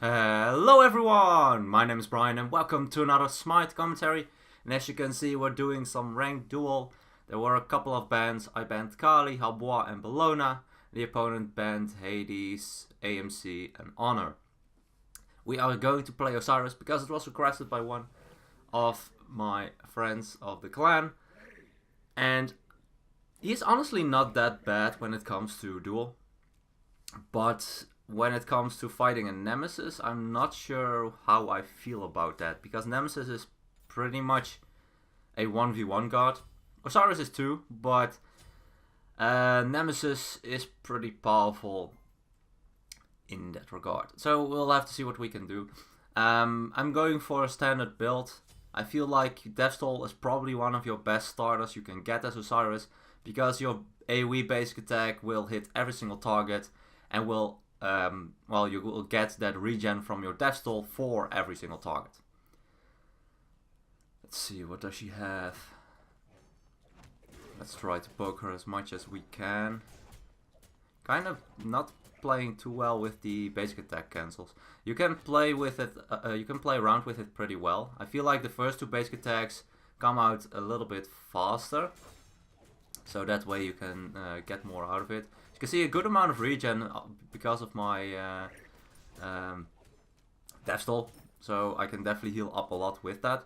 Hello everyone, my name is Brian and welcome to another Smite commentary. And as you can see, we're doing some ranked duel. There were a couple of bans. I banned Kali, Halbois and Bellona. The opponent banned Hades, AMC and Honor. We are going to play Osiris because it was requested by one of my friends of the clan. And he's honestly not that bad when it comes to duel. But when it comes to fighting a Nemesis, I'm not sure how I feel about that. Because Nemesis is pretty much a 1v1 god. Osiris is too, but Nemesis is pretty powerful in that regard. So we'll have to see what we can do. I'm going for a standard build. I feel like Deathstall is probably one of your best starters you can get as Osiris. Because your AoE basic attack will hit every single target. And will, you will get that regen from your Deathstall for every single target. Let's see, what does she have? Let's try to poke her as much as we can. Kind of not playing too well with the basic attack cancels. You can play with it. You can play around with it pretty well. I feel like the first two basic attacks come out a little bit faster, so that way you can get more out of it. You can see a good amount of regen because of my Deathstall, so I can definitely heal up a lot with that.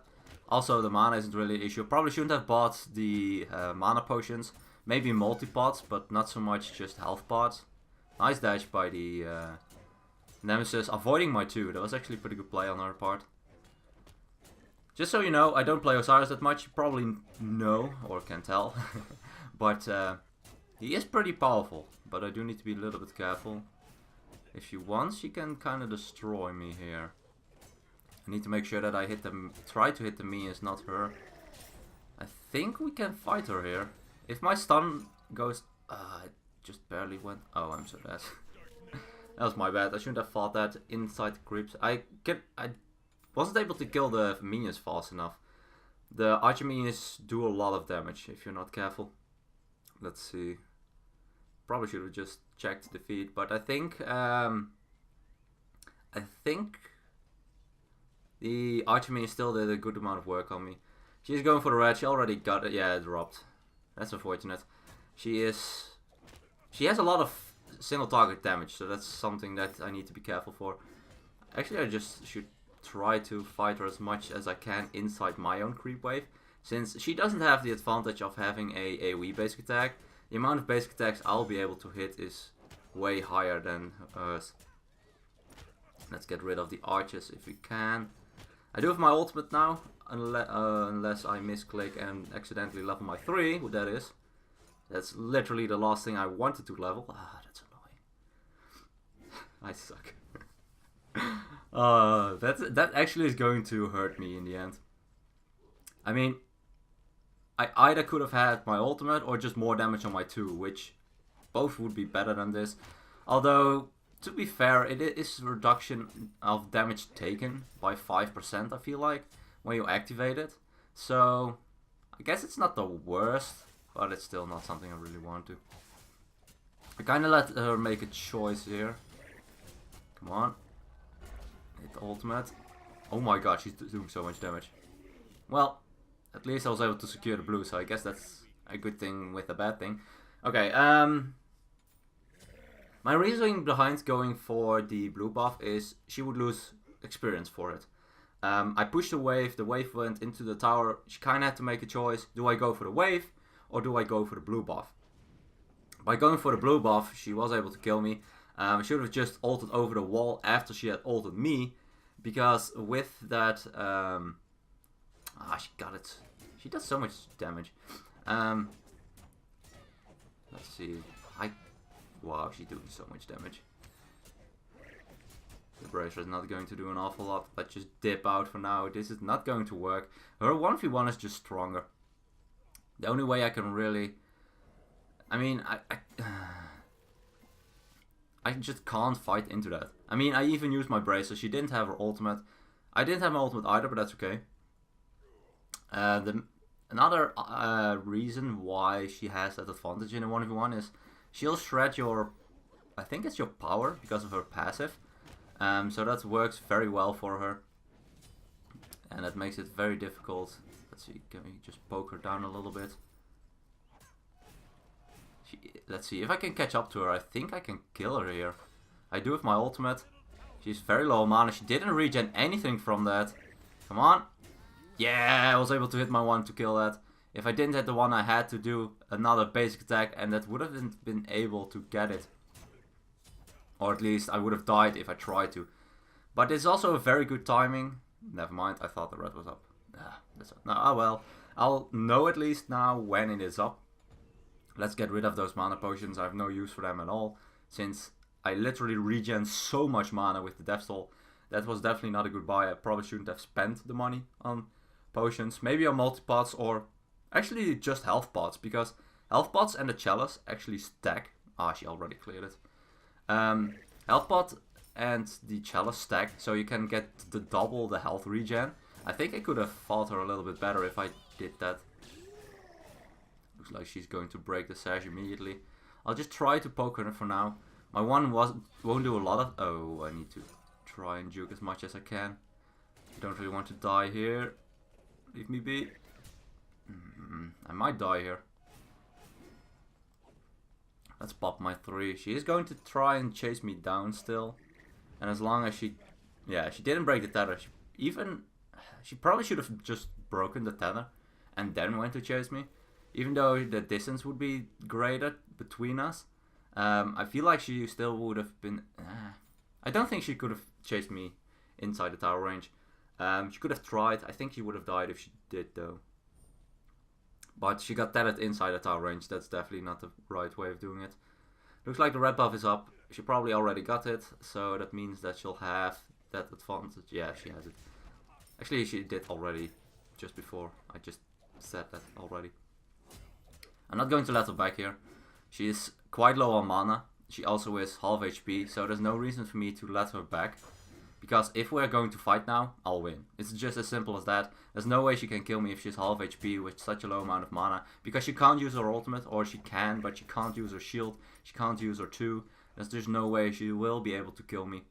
Also, the mana isn't really an issue. Probably shouldn't have bought the mana potions. Maybe multi-pots, but not so much just health pots. Nice dash by the Nemesis, avoiding my 2. That was actually a pretty good play on our part. Just so you know, I don't play Osiris that much. You probably know, or can tell. But he is pretty powerful. But I do need to be a little bit careful. If she wants, she can kind of destroy me here. I need to make sure that I hit them. Try to hit the minions, not her. I think we can fight her here. If my stun goes... it just barely went... Oh, I'm so dead. That was my bad. I shouldn't have fought that inside the creeps. I wasn't able to kill the minions fast enough. The archer minions do a lot of damage if you're not careful. Let's see. Probably should have just checked the feed, but I think the archer minion still did a good amount of work on me. She's going for the red. She already got it. Yeah, it dropped. That's unfortunate. She has a lot of single target damage, so that's something that I need to be careful for. Actually, I just should try to fight her as much as I can inside my own creep wave, since she doesn't have the advantage of having a AoE basic attack. The amount of basic attacks I'll be able to hit is way higher than hers. Let's get rid of the archers if we can. I do have my ultimate now, unless I misclick and accidentally level my 3, who that is. That's literally the last thing I wanted to level. Ah, that's annoying. I suck. That actually is going to hurt me in the end. I mean, I either could have had my ultimate or just more damage on my 2, which both would be better than this. Although, to be fair, it is a reduction of damage taken by 5%, I feel like, when you activate it. So, I guess it's not the worst, but it's still not something I really want to. I kind of let her make a choice here. Come on. Hit the ultimate. Oh my god, she's doing so much damage. Well, at least I was able to secure the blue, so I guess that's a good thing with a bad thing. Okay, my reasoning behind going for the blue buff is she would lose experience for it. I pushed the wave went into the tower, she kind of had to make a choice. Do I go for the wave, or do I go for the blue buff? By going for the blue buff, she was able to kill me. I should have just ulted over the wall after she had ulted me, because with that... she got it. She does so much damage. Let's see. Wow, she's doing so much damage. The bracer is not going to do an awful lot. Let's just dip out for now. This is not going to work. Her 1v1 is just stronger. The only way I can really... I mean, I just can't fight into that. I mean, I even used my bracer. She didn't have her ultimate. I didn't have my ultimate either, but that's okay. Another reason why she has that advantage in a 1v1 is she'll shred your, I think it's your power because of her passive. So that works very well for her. And that makes it very difficult. Let's see, can we just poke her down a little bit? Let's see, if I can catch up to her, I think I can kill her here. I do with my ultimate. She's very low mana. She didn't regen anything from that. Come on. Yeah, I was able to hit my one to kill that. If I didn't hit the one, I had to do another basic attack, and that would have been able to get it. Or at least I would have died if I tried to. But it's also a very good timing. Never mind, I thought the red was up. No, well, I'll know at least now when it is up. Let's get rid of those mana potions. I have no use for them at all, since I literally regen so much mana with the Death Stall. That was definitely not a good buy. I probably shouldn't have spent the money on potions. Maybe on multi-pots, or actually just health pots, because health pots and the chalice actually stack. Ah, she already cleared it. Health pot and the chalice stack, so you can get the double the health regen. I think I could have fought her a little bit better if I did that. Looks like she's going to break the sash immediately. I'll just try to poke her for now. My one won't do a lot of... Oh, I need to try and juke as much as I can. I don't really want to die here. Leave me be. I might die here. Let's pop my 3. She is going to try and chase me down still. And as long as she... Yeah, she didn't break the tether. She probably should have just broken the tether and then went to chase me. Even though the distance would be greater between us. I feel like she still would have been... I don't think she could have chased me inside the tower range. She could have tried. I think she would have died if she did though. But she got tethered inside the tower range. That's definitely not the right way of doing it. Looks like the red buff is up. She probably already got it. So that means that she'll have that advantage. Yeah, she has it. Actually, she did already just before. I just said that already. I'm not going to let her back here. She is quite low on mana. She also is half HP. So there's no reason for me to let her back. Because if we're going to fight now, I'll win. It's just as simple as that. There's no way she can kill me if she's half HP with such a low amount of mana. Because she can't use her ultimate, or she can, but she can't use her shield. She can't use her 2. There's just no way she will be able to kill me.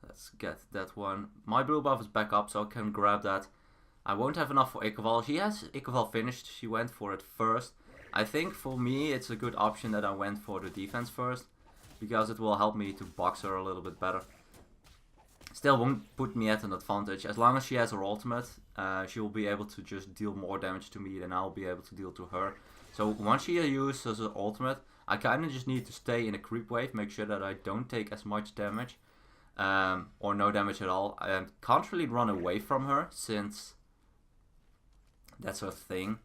Let's get that one. My blue buff is back up, so I can grab that. I won't have enough for Ikeval. She has Ikeval finished. She went for it first. I think for me it's a good option that I went for the defense first. Because it will help me to box her a little bit better. Still won't put me at an advantage. As long as she has her ultimate, she will be able to just deal more damage to me than I'll be able to deal to her. So once she uses her ultimate, I kind of just need to stay in a creep wave. Make sure that I don't take as much damage. Or no damage at all. I can't really run away from her, since that's her thing.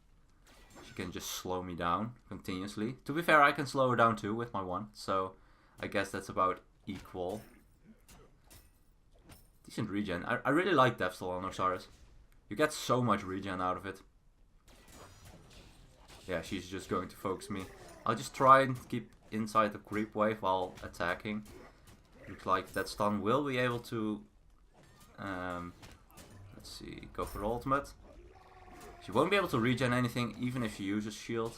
She can just slow me down continuously. To be fair, I can slow her down too with my 1. So I guess that's about equal. Decent regen. I really like Death Stall on Osiris. You get so much regen out of it. Yeah, she's just going to focus me. I'll just try and keep inside the creep wave while attacking. Looks like that stun will be able to... let's see, go for the ultimate. She won't be able to regen anything even if she uses shield.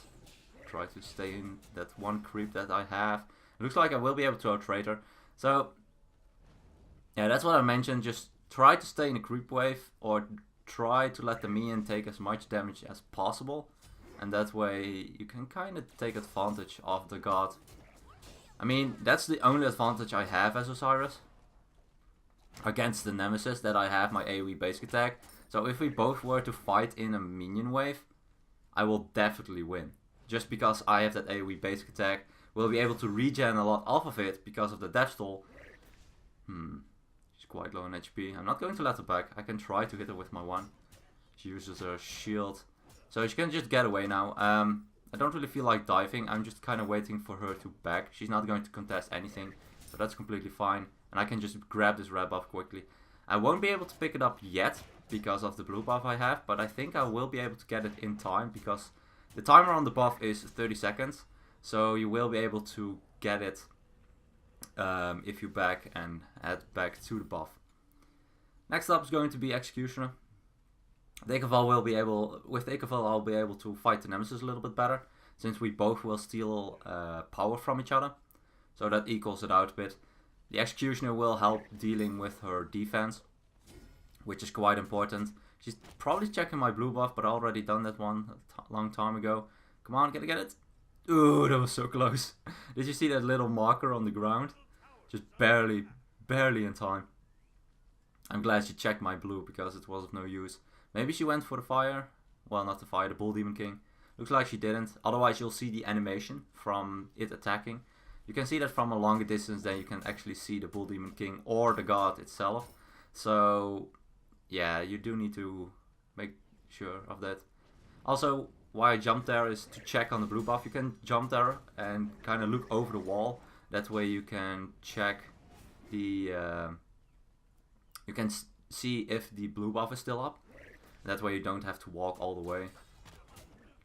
Try to stay in that one creep that I have. It looks like I will be able to out-trade her. So, yeah, that's what I mentioned. Just try to stay in a creep wave, or try to let the minion take as much damage as possible. And that way you can kind of take advantage of the god. I mean, that's the only advantage I have as Osiris. Against the Nemesis, that I have my AoE basic attack. So if we both were to fight in a minion wave, I will definitely win. Just because I have that AoE basic attack. We'll be able to regen a lot off of it because of the Death Stall. She's quite low on HP. I'm not going to let her back. I can try to hit her with my 1. She uses her shield. So she can just get away now. I don't really feel like diving. I'm just kind of waiting for her to back. She's not going to contest anything. So that's completely fine. And I can just grab this red buff quickly. I won't be able to pick it up yet because of the blue buff I have. But I think I will be able to get it in time because the timer on the buff is 30 seconds. So you will be able to get it if you back and head back to the buff. Next up is going to be Executioner. With the Ikeval I'll be able to fight the Nemesis a little bit better, since we both will steal power from each other. So that equals it out a bit. The Executioner will help dealing with her defense, which is quite important. She's probably checking my blue buff, but I already done that one a long time ago. Come on, get it. Ooh, that was so close. Did you see that little marker on the ground? Just barely in time. I'm glad she checked my blue because it was of no use. Maybe she went for the fire. Well, not the fire, the Bull Demon King. Looks like she didn't. Otherwise, you'll see the animation from it attacking. You can see that from a longer distance than you can actually see the Bull Demon King or the god itself. So, yeah, you do need to make sure of that. Also, why I jumped there is to check on the blue buff. You can jump there and kind of look over the wall. That way you can check the... you can see if the blue buff is still up. That way you don't have to walk all the way.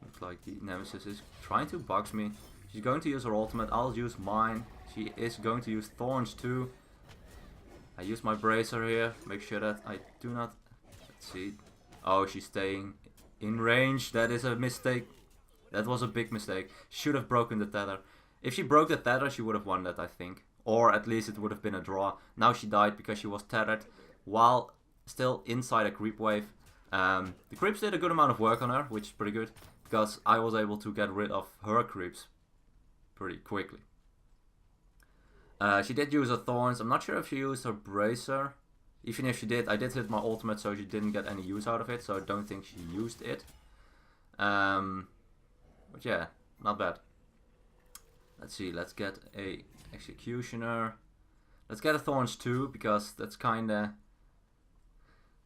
Looks like the Nemesis is trying to box me. She's going to use her ultimate. I'll use mine. She is going to use Thorns too. I use my Bracer here. Make sure that I do not... Let's see. Oh, she's staying in range. That is a mistake. That was a big mistake. Should have broken the tether. If she broke the tether, she would have won that, I think. Or at least it would have been a draw. Now she died because she was tethered while still inside a creep wave. The creeps did a good amount of work on her, which is pretty good. Because I was able to get rid of her creeps pretty quickly. She did use her Thorns. I'm not sure if she used her Bracer. Even if she did, I did hit my ultimate, so she didn't get any use out of it. So I don't think she used it. But yeah, not bad. Let's see, let's get a Executioner. Let's get a Thorns too, because that's kinda...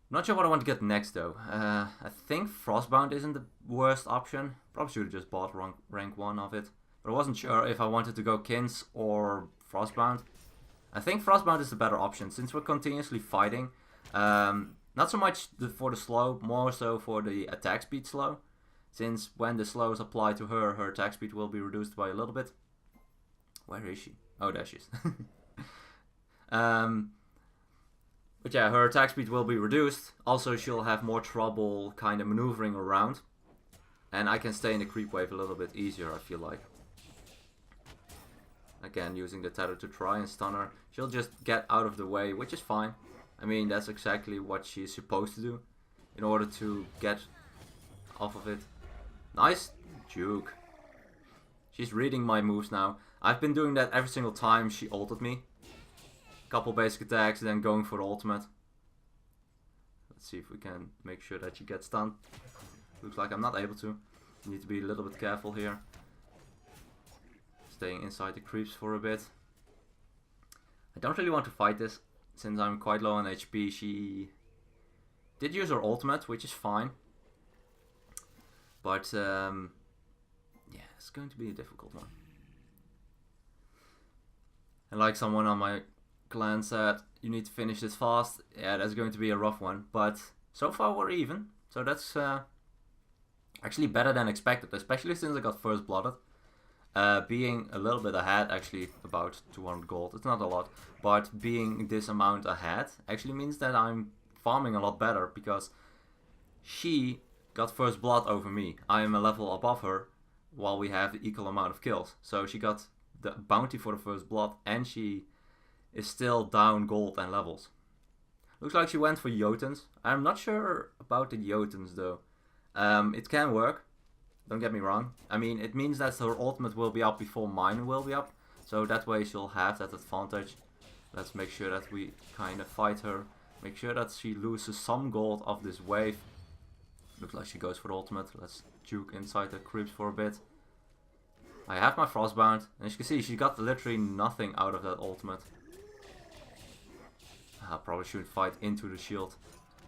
Not sure what I want to get next though. I think Frostbound isn't the worst option. Probably should have just bought rank 1 of it. But I wasn't sure if I wanted to go Kins or Frostbound. I think Frostbound is the better option since we're continuously fighting. Not so much for the slow, more so for the attack speed slow. Since when the slow is applied to her, her attack speed will be reduced by a little bit. Where is she? Oh, there she is. But yeah, her attack speed will be reduced. Also, she'll have more trouble kind of maneuvering around. And I can stay in the creep wave a little bit easier, I feel like. Again, using the tether to try and stun her. She'll just get out of the way, which is fine. I mean, that's exactly what she's supposed to do in order to get off of it. Nice juke. She's reading my moves now. I've been doing that every single time she ulted me. Couple basic attacks, then going for the ultimate. Let's see if we can make sure that she gets stunned. Looks like I'm not able to. Need to be a little bit careful here. Staying inside the creeps for a bit. I don't really want to fight this, since I'm quite low on HP. She did use her ultimate, which is fine. But, yeah, it's going to be a difficult one. And like someone on my clan said, you need to finish this fast. Yeah, that's going to be a rough one. But so far we're even. So that's actually better than expected. Especially since I got first blooded. Being a little bit ahead, actually about 200 gold. It's not a lot. But being this amount ahead actually means that I'm farming a lot better. Because she got first blood over me. I am a level above her. While we have the equal amount of kills. So she got the bounty for the first blood. And she is still down gold and levels. Looks like she went for Jotuns. I'm not sure about the Jotuns though. It can work. Don't get me wrong. I mean, it means that her ultimate will be up before mine will be up. So that way she'll have that advantage. Let's make sure that we kind of fight her. Make sure that she loses some gold off this wave. Looks like she goes for the ultimate. Let's juke inside the creeps for a bit. I have my Frostbound. And as you can see, she got literally nothing out of that ultimate. I probably should fight into the shield.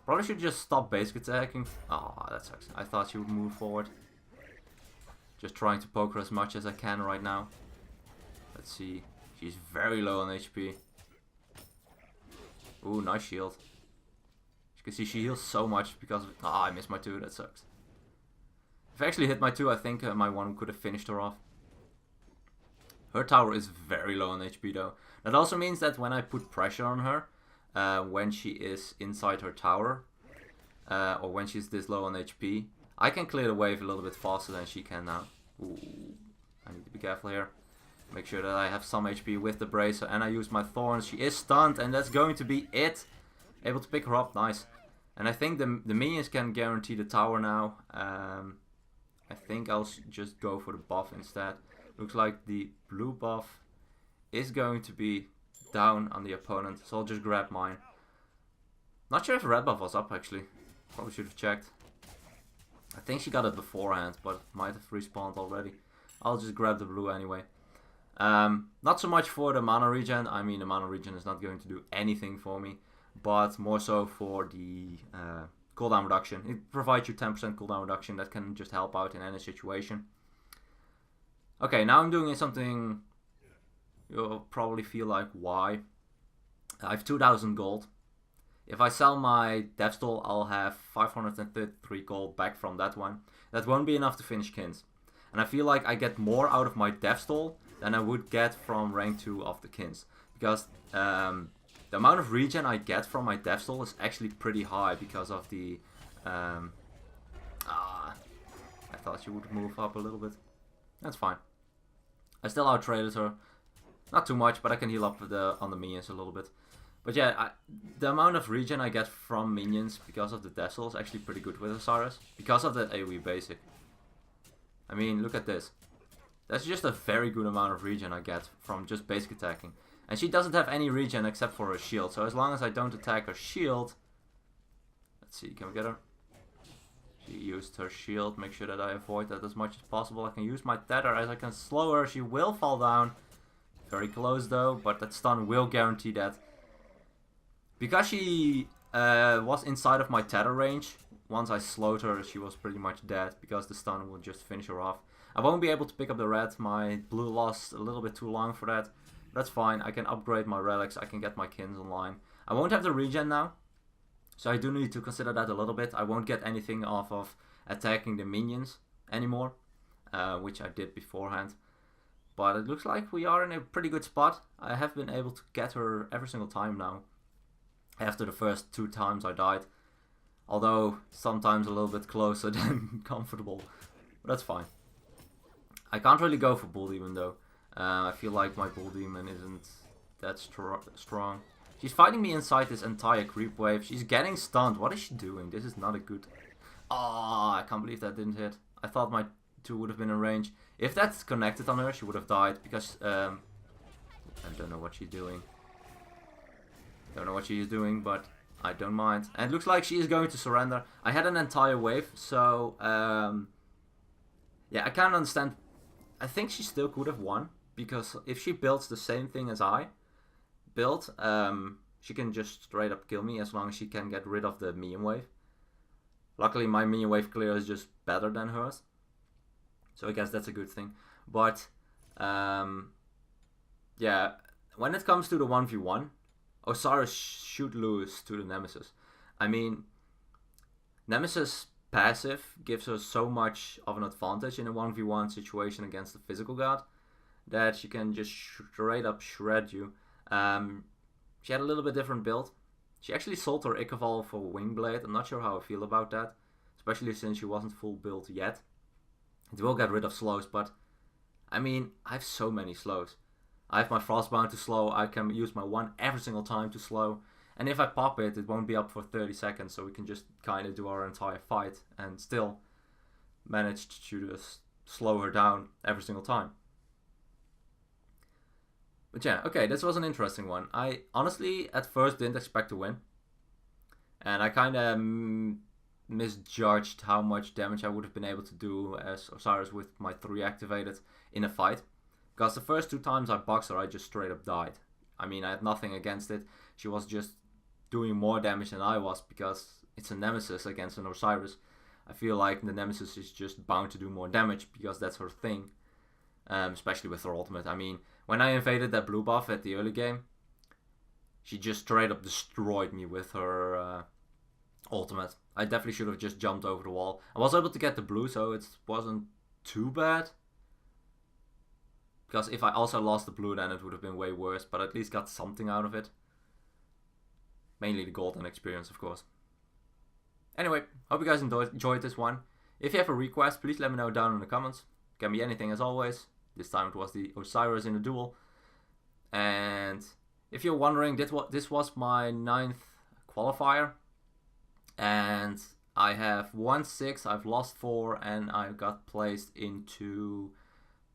Probably should just stop basic attacking. Oh, that sucks. I thought she would move forward. Just trying to poke her as much as I can right now. Let's see. She's very low on HP. Ooh, nice shield. As you can see, she heals so much because of... Ah, I missed my 2. That sucks. If I actually hit my 2, I think my 1 could have finished her off. Her tower is very low on HP though. That also means that when I put pressure on her, when she is inside her tower, or when she's this low on HP, I can clear the wave a little bit faster than she can now. Ooh, I need to be careful here. Make sure that I have some HP with the Bracer, and I use my Thorns. She is stunned, and that's going to be it. Able to pick her up, nice. And I think the minions can guarantee the tower now. I think I'll just go for the buff instead. Looks like the blue buff is going to be down on the opponent, so I'll just grab mine. Not sure if red buff was up actually. Probably should have checked. I think she got it beforehand, but might have respawned already. I'll just grab the blue anyway. Not so much for the mana regen. I mean, the mana regen is not going to do anything for me, but more so for the cooldown reduction. It provides you 10% cooldown reduction that can just help out in any situation. Okay, now I'm doing something you'll probably feel like, why? I have 2,000 gold. If I sell my Death Stall, I'll have 533 gold back from that one. That won't be enough to finish Kins. And I feel like I get more out of my Death Stall than I would get from rank 2 of the Kins. Because the amount of regen I get from my Death Stall is actually pretty high because of the... I thought she would move up a little bit. That's fine. I still outtraded her. Not too much, but I can heal up on the minions a little bit. But yeah, the amount of regen I get from minions because of the Death Stall is actually pretty good with Osiris. Because of that AoE basic. I mean, look at this. That's just a very good amount of regen I get from just basic attacking. And she doesn't have any regen except for her shield. So as long as I don't attack her shield... Let's see, can we get her? She used her shield. Make sure that I avoid that as much as possible. I can use my tether as I can slow her. She will fall down. Very close though, but that stun will guarantee that. Because she was inside of my tether range, once I slowed her, she was pretty much dead, because the stun will just finish her off. I won't be able to pick up the red. My blue lost a little bit too long for that. That's fine. I can upgrade my relics. I can get my Kins online. I won't have the regen now, so I do need to consider that a little bit. I won't get anything off of attacking the minions anymore, which I did beforehand. But it looks like we are in a pretty good spot. I have been able to get her every single time now. After the first 2 times I died. Although sometimes a little bit closer than comfortable. But that's fine. I can't really go for Bull Demon though. I feel like my Bull Demon isn't that strong. She's fighting me inside this entire creep wave. She's getting stunned. What is she doing? This is not a good... Oh, I can't believe that didn't hit. I thought my 2 would have been in range. If that's connected on her, she would have died. Because I don't know what she's doing. Don't know what she is doing, but I don't mind. And it looks like she is going to surrender. I had an entire wave, so yeah, I can't understand. I think she still could have won, because if she builds the same thing as I built, she can just straight up kill me as long as she can get rid of the minion wave. Luckily, my minion wave clear is just better than hers, so I guess that's a good thing. But yeah, when it comes to the 1v1, Osiris should lose to the Nemesis. I mean, Nemesis passive gives her so much of an advantage in a 1v1 situation against the physical god that she can just straight up shred you. She had a little bit different build. She actually sold her Ikeval for Wingblade. I'm not sure how I feel about that, especially since she wasn't full build yet. It will get rid of slows, but I mean, I have so many slows. I have my Frostbound to slow, I can use my 1 every single time to slow. And if I pop it, it won't be up for 30 seconds, so we can just kind of do our entire fight and still manage to just slow her down every single time. But yeah, okay, this was an interesting one. I honestly, at first, didn't expect to win. And I kind of misjudged how much damage I would have been able to do as Osiris with my 3 activated in a fight. Because the first 2 times I boxed her, I just straight up died. I mean, I had nothing against it. She was just doing more damage than I was, because it's a Nemesis against an Osiris. I feel like the Nemesis is just bound to do more damage, because that's her thing. Especially with her ultimate. I mean, when I invaded that blue buff at the early game, she just straight up destroyed me with her ultimate. I definitely should have just jumped over the wall. I was able to get the blue, so it wasn't too bad. Because if I also lost the blue, then it would have been way worse. But at least got something out of it. Mainly the golden experience, of course. Anyway, hope you guys enjoyed this one. If you have a request, please let me know down in the comments. Can be anything as always. This time it was the Osiris in the Duel. And if you're wondering, this was my 9th qualifier. And I have won 6, I've lost 4, and I got placed into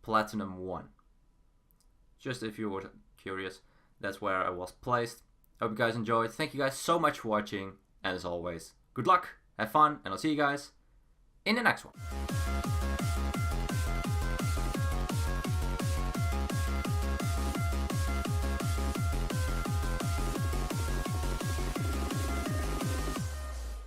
Platinum 1. Just if you were curious, that's where I was placed. Hope you guys enjoyed. Thank you guys so much for watching. And as always, good luck, have fun, and I'll see you guys in the next one.